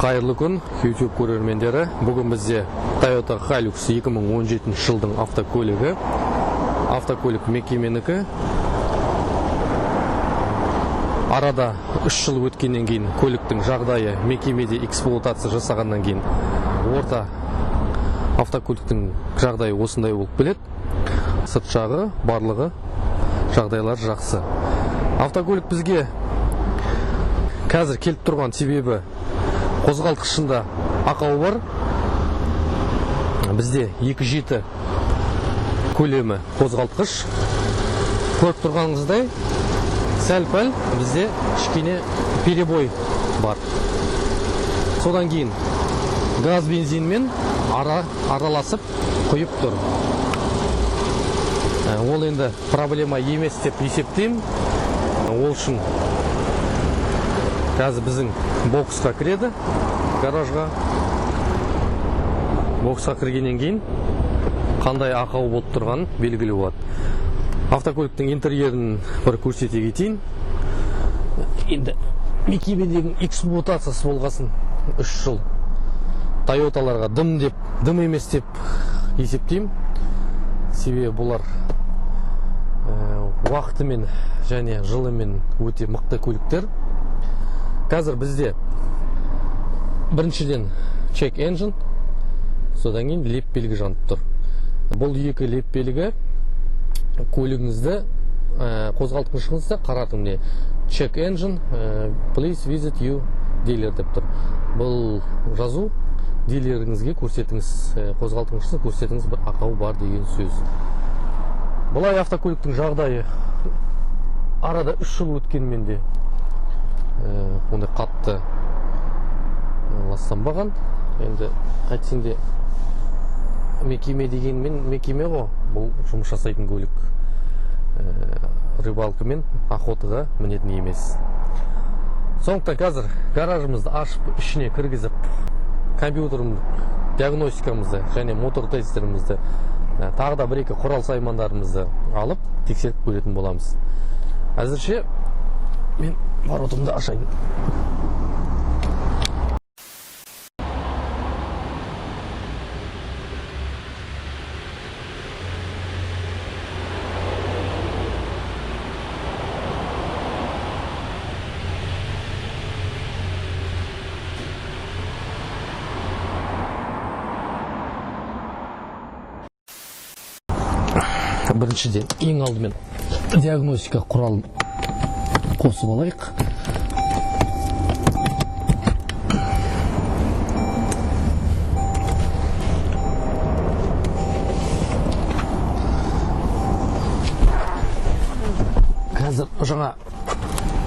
Қайырлы күн, YouTube көрермендері. Бүгін бізде Toyota Hilux 2017 жылдың автокөлігі. Автокөлік мекеменікі. Арада 3 жыл өткеннен кейін көліктің жағдайы мекемеде эксплуатация жасағаннан кейін орта автокөліктің жағдайы осындай болып келеді. Сырт жағы, барлығы жағдайлар жақсы. Автокөлік бізге қазір келіп тұрған себебі қозғалтқышында ақау бар. Бізде 2.7 көлемі қозғалтқыш. Көріп тұрғаныңыздай сәл-пәл бізде кішкене перебой бар. Содан кейін газ бензинмен араласып құйып тұр. Ол енді проблема емес деп есептеймін. Ол үшін қазір біздің боксқа кіреді, гаражға. Боксқа кіргеннен кейін қандай ақау болып тұрғанын белгілі болады. Автокөліктің интерьерін бір көрсете кетейін. Енді мекемедегі эксплуатациясы болғасын 3 жыл. Toyotаларға дым емес деп есептеймін. Себебі бұлар уақытымен және жылымен өте мықты көліктер. Қазір бізде біріншіден check engine, содан кейін леп белгі жанып тұр. Бұл екі леп белгі көлігіңізді, қозғалтқышыңызды қаратымне check engine, please visit you dealer деп тұр. Бұл жазу дилеріңізге көрсетіңіз, қозғалтқышыңызды көрсетіңіз, бір ақау бар деген сөз. Бұлай автокөліктің жағдайы арада 3 жыл өткенмен де ондай қатты ластанбаған. Енді қайтсен де мекеме дегенмен мекеме ғой, бұл жұмыс жасайтын көлік. Рыбалка мен охотаға мінетін емес. Сондықтан қазір гаражымызды ашып, ішіне кіргізіп, компьютерімді диагностикамызды және мотор тестерімізді, тағы да бір-екі құрал саймандарымызды алып тексеріп көретін боламыз. Әзірше мен воротымды ашайын. Біріншіден ең алдымен диагностика құралын қосып алайық. Қазір жаңа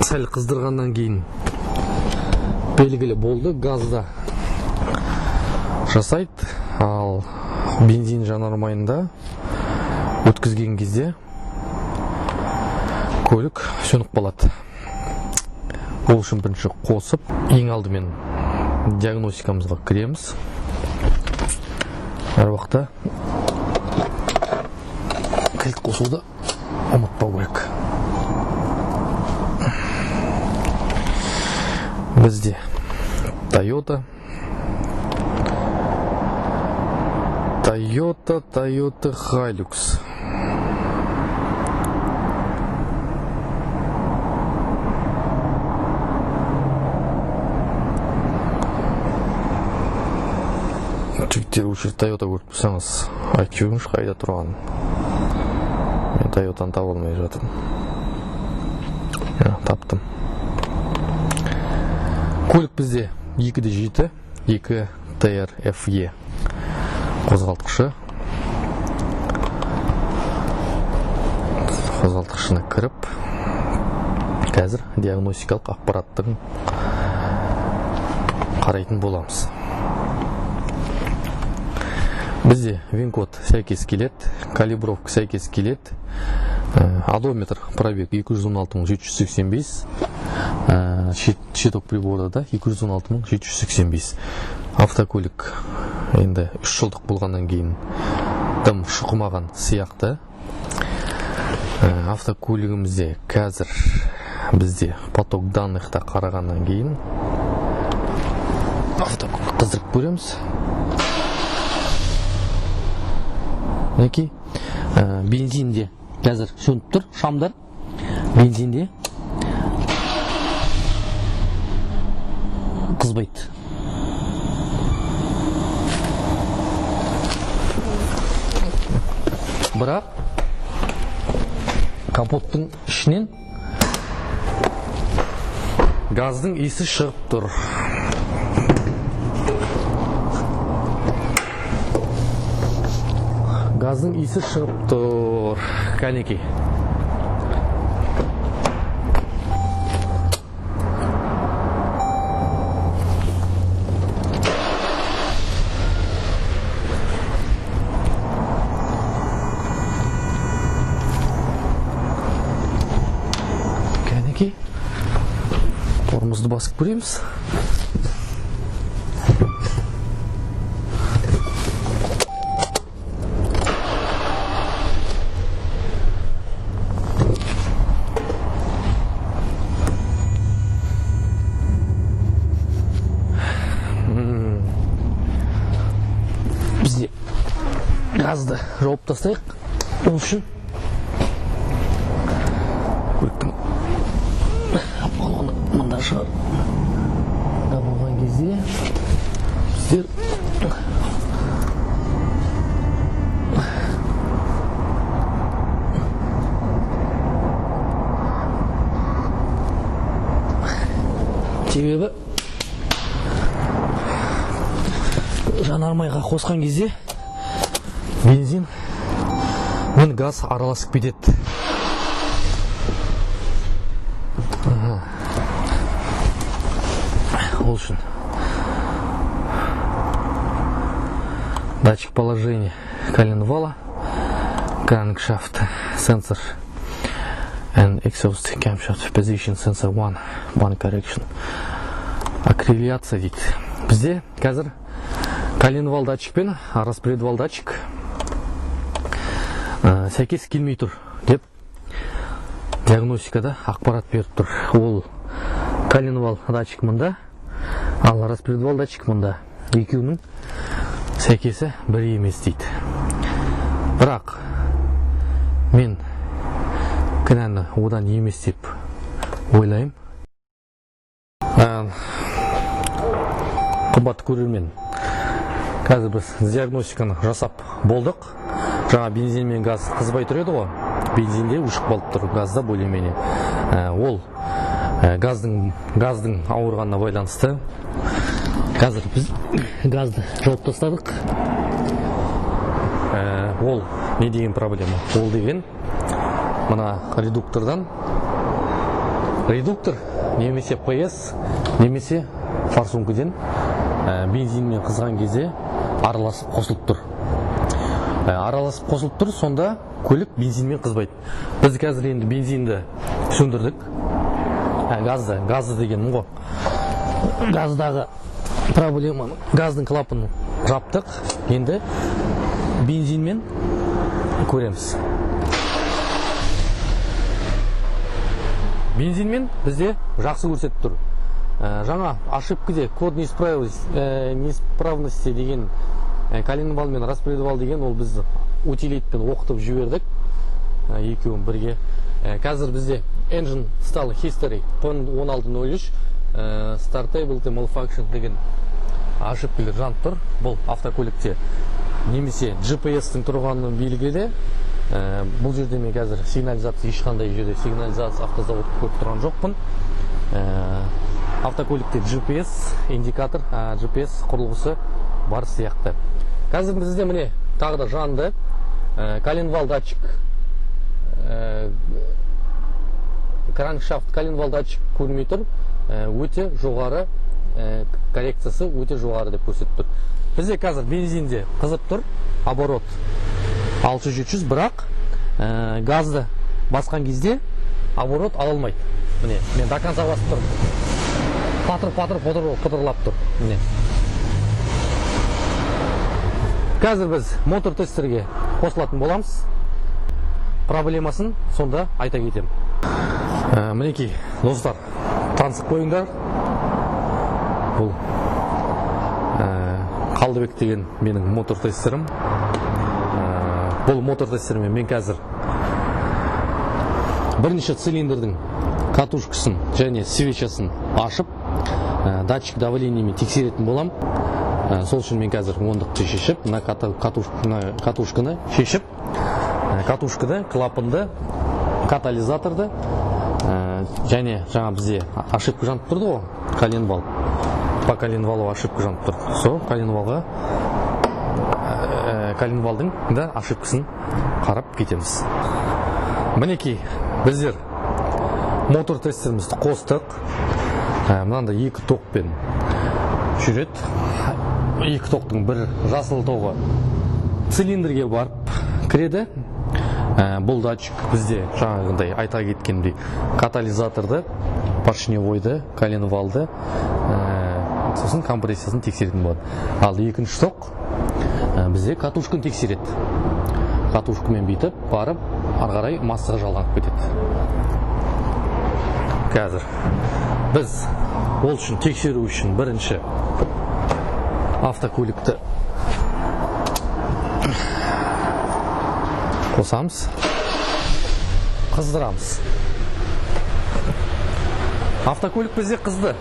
сәл қыздырғаннан кейін белгілі болды, газда жасайды, ал бензин жанармайында өткізген кезде көлік сөніп қалады. Ол үшін бірінші қосып, ең алдымен диагностикамызға кіреміз. Әр уақытта кілт қосуды ұмытпау керек. Бізде Toyota Hilux. Жігіттер өшір Toyota көріп тұрсаңыз, айтып жүріңіз қайда тұрғанын. Мен Toyotаны таба алмай жатырмын. Таптым. Көлік бізде 2.7, 2 TRFE қозғалтқышы. Қозғалтқышына кіріп, қазір диагностикалық ақпараттың қарайтын боламыз. Бізде вин-код сәйкес келеді, калибровка сәйкес келеді, одометр пробег 216.785, щиток приборда да 216.785. Автокөлік енді 3 жылдық болғаннан кейін дым шұқымаған сияқты. Автокөлігімізде қазір бізде поток данныхта қарағаннан кейін қыздырып көреміз. Мінекей бензинде қазір сөніп тұр шамдар. Бензинде қызбайды. Бірақ капоттың ішінен газдың иісі шығып тұр. Газдың иісі шығып тұр. Кәнекей. Тормозды басып көреміз. Бізде газды жауып тастайық. Ол үшін көліктің балоны мында шығар. Болған кезде біздер себебі жанармайға қосқан кезде бензин мен газ араласып кетеді. Ол үшін датчик положения коленвала, crankshaft sensor and exhaust camshaft position sensor one correction. Аккреляция дейді. Бізде қазір коленвал датчик пен распредвал датчик сәйкес келмей тұр деп диагностикада ақпарат беріп тұр. Ол коленвал датчик мында, ал распредвал датчик мында. Екеуінің сәйкесі бір емес дейді. Бірақ мен кінәні одан емес деп ойлаймын. Қымбатты көрермен, қазір біз диагностиканы жасап болдық. Жаңа бензин мен газ қызбай тұр еді ғой. Бензинде ұшық болып тұр, газда более-менее. Ол газдың ауырғанына байланысты. Қазір біз газды жауып тастадық. Ол не деген проблема? Ол деген мына редуктордан, редуктор немесе PS немесе форсункіден бензинмен қызған кезде араласып қосылып тұр. Араласып қосылып тұр, сонда көлік бензинмен қызбайды. Біз қазір енді бензинді сөндірдік. Газды деген ғой. Газдағы проблеманы, газдың клапанын жаптық. Енді бензинмен көреміз. Бензинмен бізде жақсы көрсетіп тұр. Жаңа ошибкіде код неисправности деген коленвал мен распредвал деген ол біз утилитпен оқытып жібердік. Екеуін бірге. Қазір бізде engine stall history 1603 startability malfunction деген ошибкілер жанып тұр. Бұл автокөлікте немесе GPS-тің тұрғанын белгіледі. Бұл жерде мен қазір сигнализация, ешқандай жерде сигнализация автозавод көріп тұрған жоқпын. Автокөлікте GPS индикатор, GPS құрылғысы бар сияқты. Қазір бізде міне тағы да жанды коленвал датчик, кранкшафт коленвал датчик көрмей тұр. Өте жоғары, коррекциясы өте жоғары деп көрсетіп тұр. Бізде қазір бензинде қызып тұр, оборот 600-700, бірақ газды басқан кезде оборот ала алмайды. Міне, мен до конца басып тұрмын. Патыр пұдырлап тұр. Міне. Қазір біз мотор тестерге қосылатын боламыз. Проблемасын сонда айта кетем. Мінекей, достар, танысып қойыңдар. Бұл Қалдыбек деген менің мотор тестерім. Бұл мотор тестерімен мен қазір бірінші цилиндрдің катушкасын және свечасын ашып, датчик давлениемен тексеретін болам. Сол үшін мен қазір ондықты шешіп, катушканы шешіп, катушкада клапанды, катализаторды және жаңа бізде ошибка жанып тұрды ғой, коленвал. По коленвалу ошибка жанып тұрды. Сол коленвалдың да ошибкасын қарап кетеміз. Мінекей, біздер мотор тестерімізді қостық. Мынанда екі тоқпен жүреді. Екі тоқтың бір жасыл тоғы цилиндрге барып кіреді. Бұл датчик бізде жаңағындай айта кеткендей катализаторды, поршневойды, коленвалды, сосын компрессиясын тексеретін болады. Ал екінші тоқ бізде катушканы тексереді. Катушкамен бүйтіп барып, ары қарай массаға жалғанып кетеді. Қазір біз ол үшін тексеру үшін бірінші автокөлікті қосамыз, қыздырамыз. Автокөлік бізде қызды.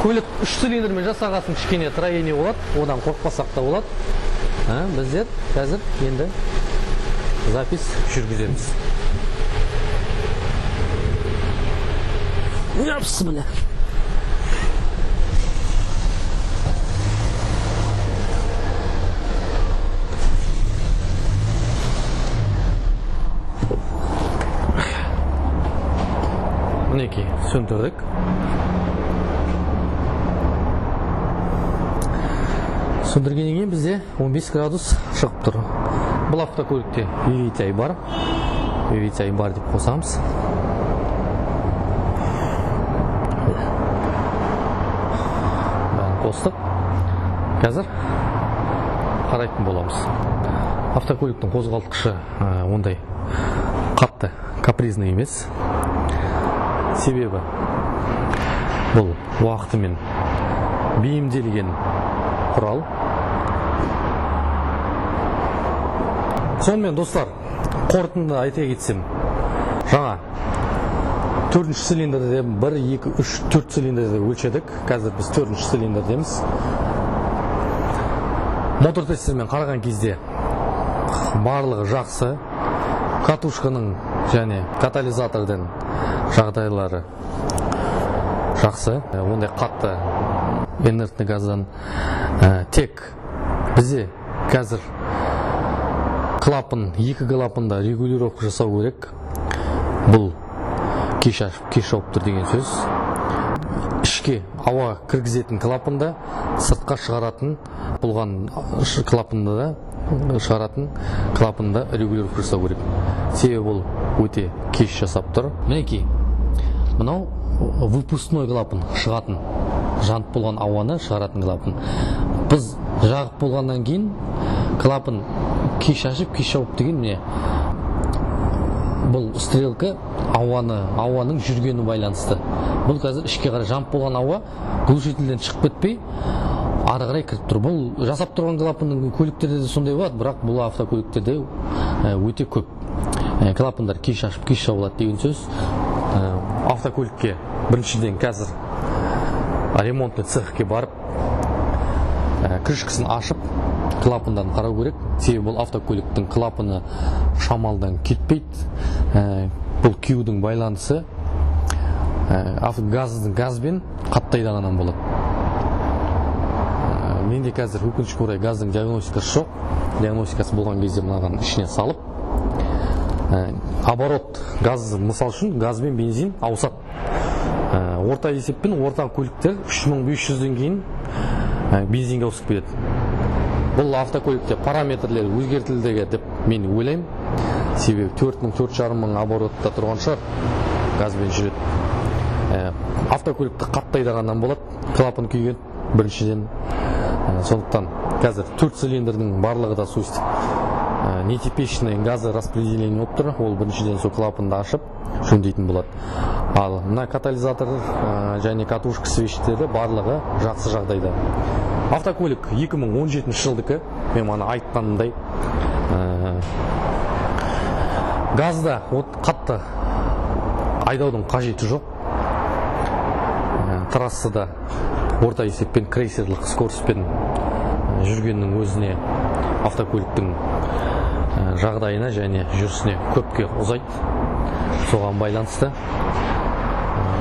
Көлік 3 цилиндрмен жасағасын кішкене троение болады, одан қорқпасақ та болады. Біздер қазір енді запись жүргіземіз. Япсы біле. Мінекей, сөндірдік. Сөндіргеннен кейін бізде 15 градус шығып тұр. Бұл автокөлікте VVTi бар. VVTi бар деп қосамыз. Бәрін қостық. Қазір қарайтын боламыз. Автокөліктің қозғалтқышы ондай қатты, капризный емес. Себебі бұл уақытымен бейімделген құрал. Сонымен достар, қорытынды айта кетсем, жаңа 4-ші цилиндрде 1, 2, 3, 4 цилиндрде өлшедік. Қазір біз 4-ші цилиндрдеміз. Мотор тестермен қараған кезде барлығы жақсы. Катушканың және катализатордың жағдайлары жақсы. Ондай қатты инертный газдан тек бізде қазір клапан, екі клапанда регулировка жасау керек. Бұл кеш ашып, кеш жауып тұр деген сөз. Ішке ауа кіргізетін клапанда, сыртқа шығаратын болған клапанда да шығаратын клапанда регулировка жасау керек. Себебі бұл өте кеш жасап тұр. Мінекей, мынау выпускной клапан, шығатын, жанып болған ауаны шығаратын клапан. Біз жағып болғаннан кейін клапан кеш ашып, кеш жауып деген міне бұл стрелка ауаның жүргені байланысты. Бұл қазір ішке қарай жанып болған ауа глушительден шығып кетпей ары қарай кіріп тұр. Бұл жасап тұрған клапанның көліктерде де сондай болады, бірақ бұл автокөліктерде өте көп. Клапандар кеш ашып, кеш жабылады деген сөз. Автокөлікке біріншіден қазір ремонтный цехке барып, крышкасын ашып, клапандан қарау керек. Себебі бұл автокөліктің клапаны шамалдан кетпейді. Бұл күйдің байланысы газбен қаттайдағаннан болады. Менде қазір өкінішке орай газдың диагностикасы жоқ. Диагностикасы болған кезде мынаған ішіне салып, оборот газ, мысал үшін газ бен бензин ауысады. Орта есеппен орта көліктер 3500-ден кейін бензинге ауысып кетеді. Бұл автокөлікте параметрлер өзгертілді деп мен ойлаймын. Себебі 4,000-4,500 оборотта тұрған шығар, газбен жүреді. Автокөлікті қаттайдағаннан болады, клапан күйген біріншіден. Сондықтан қазір 4 цилиндрдің барлығы да суыстық. Нетипечный газы распределение болып тұр. Ол біріншіден сол клапанды ашып жөндейтін болады. Ал мына катализатор және катушка свечтері барлығы жақсы жағдайда. Автокөлік 2017 жылдікі. Мен мана айтқанымдай газда қатты айдаудың қажеті жоқ. Трассада орта есеппен крейсерлік скоростьпен жүргеннің өзіне автокөліктің жағдайына және жүрісіне көпке ұзайды. Соған байланысты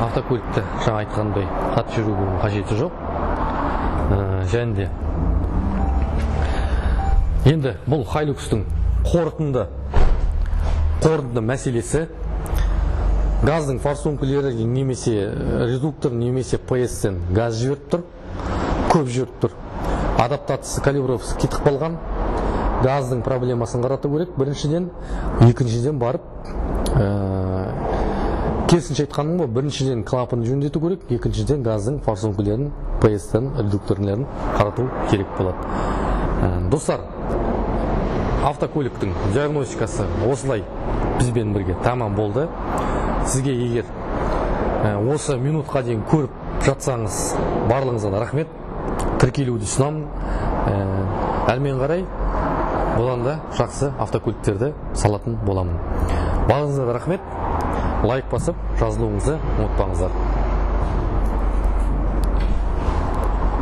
автокөлікті жаңа айтқандай қатты жүрудің қажеті жоқ. Және енді бұл Hilux-тың қорытынды мәселесі газдың форсункілері немесе редуктор немесе PS-тен газ жіберіп тұр, көп жіберіп тұр. Адаптациясы калибровкасы кетіп қалған. Газдың проблемасын қарату керек біріншіден, екіншіден барып керісінше айтқаным ғой, біріншіден клапанды жөндету керек, екіншіден газдың форсункілерін, PS-тен, редукторлерін қарату керек болады. Достар, автокөліктің диагностикасы осылай бізбен бірге тамам болды. Сізге егер осы минутқа дейін көріп жатсаңыз, барлығыңызға рахмет. Тіркелуді ұсынамын. Әлмен қарай бұдан да жақсы автокөліктерді салатын боламын. Барлығыңызға рахмет. Лайк басып, жазылуыңызды ұмытпаңыздар.